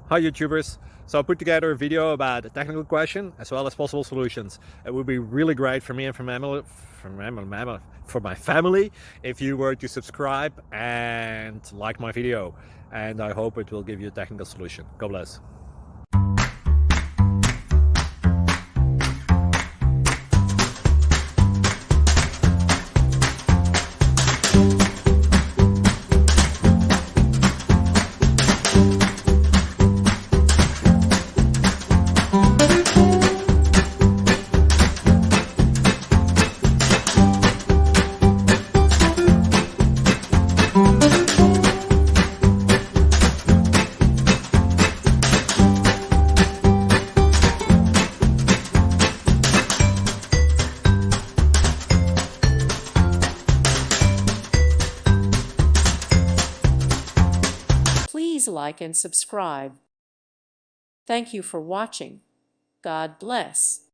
Hi YouTubers! So I put together a video about a technical question as well as possible solutions. It would be really great for me and for my family if you were to subscribe and like my video, and I hope it will give you a technical solution. God bless. Please like and subscribe. Thank you for watching. God bless.